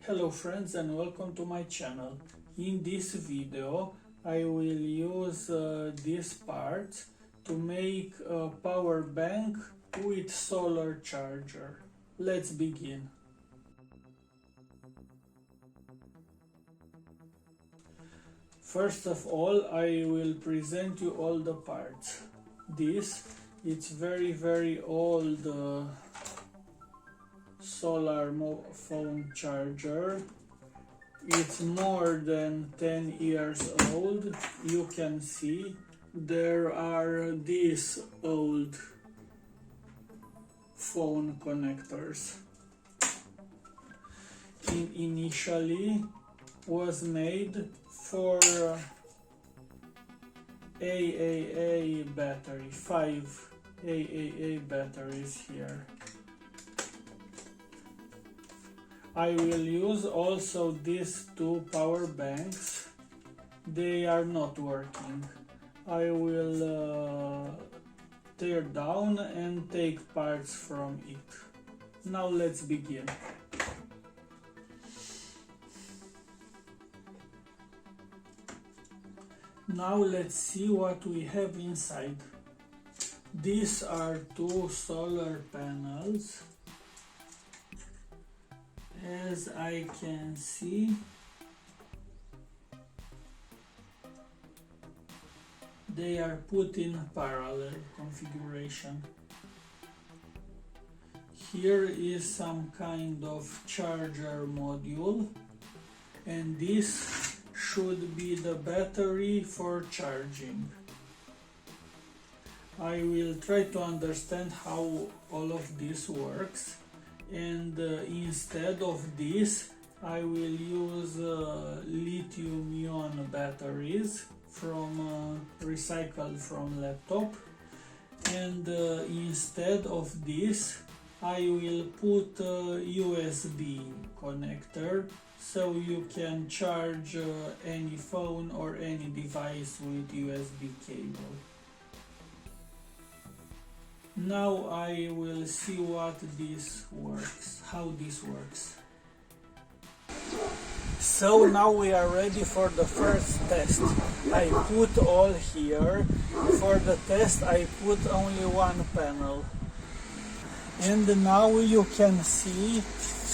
Hello friends and welcome to my channel. In this video I will use this part to make a power bank with solar charger. Let's begin. First of all, I will present you all the parts. It's very old solar phone charger. It's more than 10 years old. You can see there are these old phone connectors. Initially was made for AAA battery, 5 AAA batteries here. I will use also these two power banks. They are not working. I will tear down and take parts from it. Now let's begin. Now let's see what we have inside. These are two solar panels. As I can see, they are put in parallel configuration. Here is some kind of charger module, and this should be the battery for charging. I will try to understand how all of this works. And instead of this, I will use lithium-ion batteries from recycled from laptop. And instead of this, I will put a USB connector so you can charge any phone or any device with USB cable. Now I will see how this works. So now we are ready for the first test. I put all here. For the test I put only one panel. And now you can see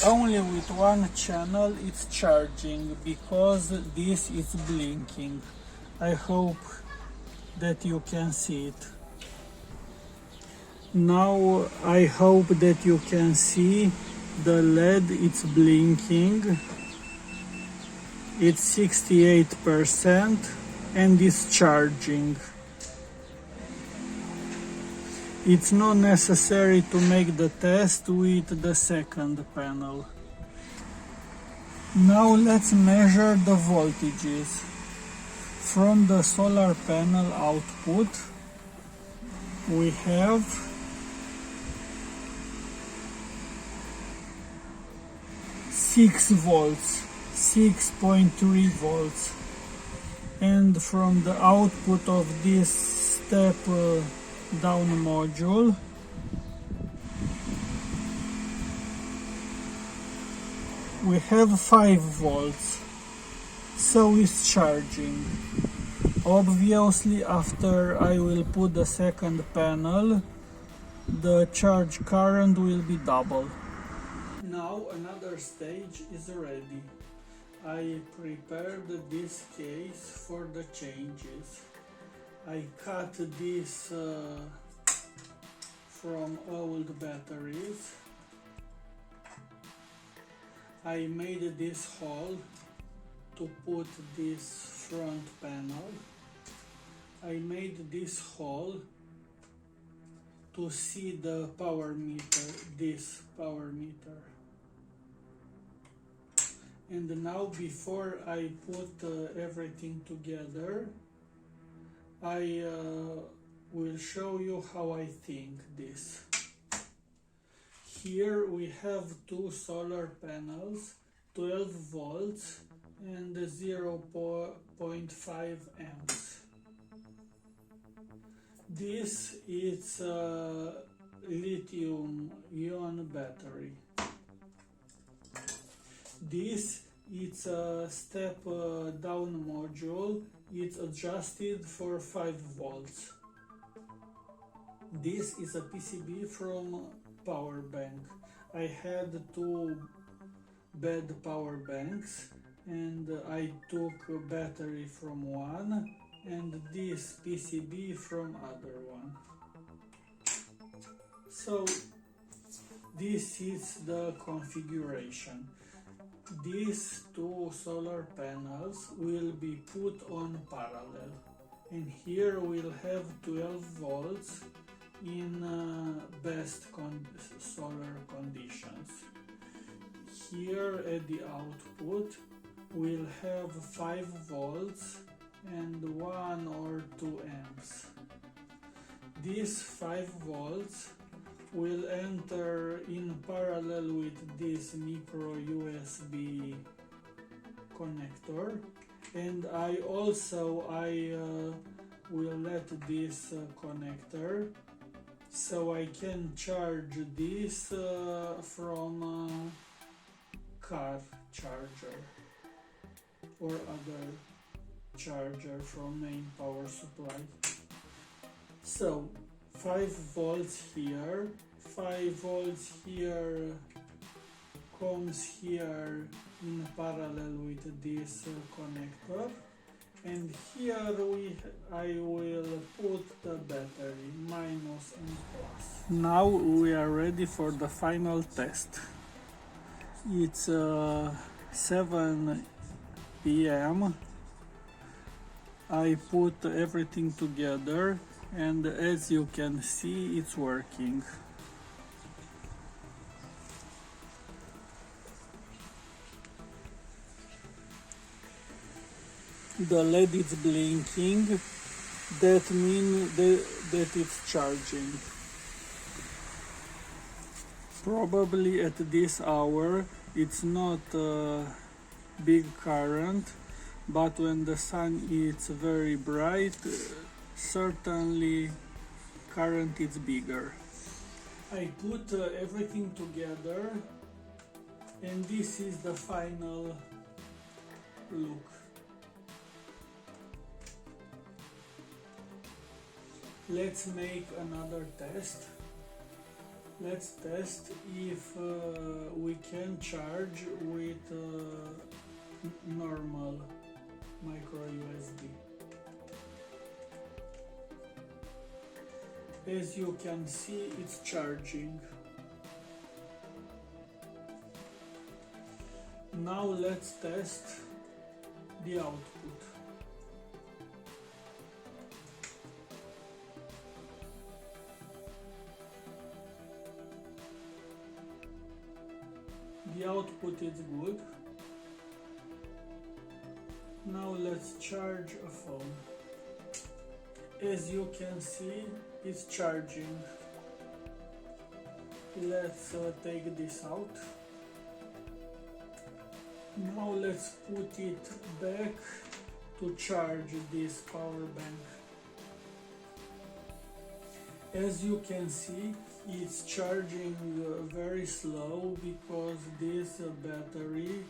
only with one channel it's charging because this is blinking. I hope that you can see it. Now I hope that you can see the LED, it's blinking. It's 68% and it's charging. It's not necessary to make the test with the second panel. Now let's measure the voltages. From the solar panel output we have 6 volts, 6.3 volts, and from the output of this step down module we have 5 volts, so it's charging. Obviously after I will put the second panel, the charge current will be double. Now another stage is ready. I prepared this case for the changes. I cut this from old batteries. I made this hole to put this front panel. I made this hole to see the power meter, this power meter. And now before I put everything together, I will show you how I think this. Here we have two solar panels, 12 volts and 0.5 amps. This is a lithium-ion battery. This it's a step down module. It's adjusted for 5 volts. This is a PCB from power bank. I had 2 bad power banks and I took a battery from one and this PCB from other one. So this is the configuration. These 2 solar panels will be put on parallel, and here we'll have 12 volts in best solar conditions. Here at the output we'll have 5 volts and 1 or 2 amps. These 5 volts will enter in parallel with this micro USB connector, and I will let this connector so I can charge this from car charger or other charger from main power supply. So 5 volts here, 5 volts here comes here in parallel with this connector, and here I will put the battery, minus and plus. Now we are ready for the final test. It's 7 p.m. I put everything together, and as you can see, it's working. The LED is blinking, that means that it's charging. Probably at this hour it's not a big current, but when the sun is very bright, certainly current is bigger. I put everything together, and this is the final look. Let's make another test. Let's test if we can charge with normal micro USB. As you can see, it's charging. Now let's test the output. The output is good. Now let's charge a phone. As you can see, it's charging. Let's take this out. Now let's put it back to charge this power bank. As you can see, it's charging very slow because this battery,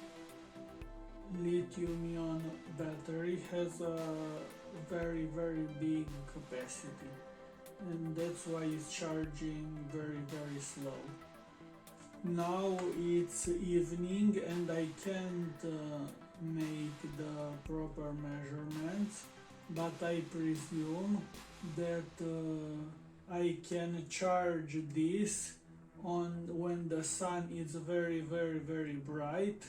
lithium-ion battery, has a very big capacity, and that's why it's charging very slow. Now it's evening and I can't make the proper measurements, but I presume that I can charge this on when the sun is very bright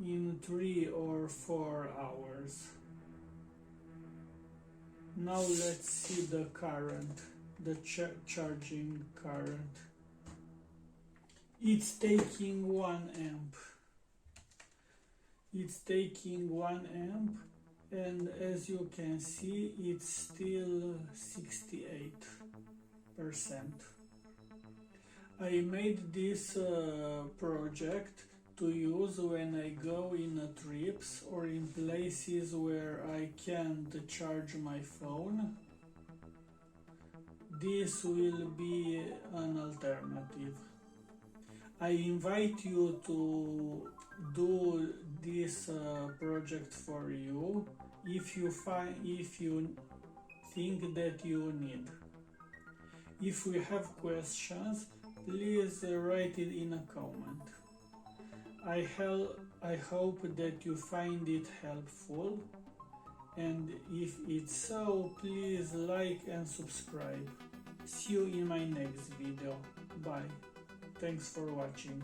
in 3 or 4 hours. Now let's see the current, the charging current. It's taking 1 amp. It's taking 1 amp, and as you can see, it's still 68%. I made this project to use when I go in trips or in places where I can't charge my phone. This will be an alternative. I invite you to do this project for you if you think that you need. If you have questions, please write it in a comment. I hope that you find it helpful, and if it's so, please like and subscribe. See you in my next video. Bye. Thanks for watching.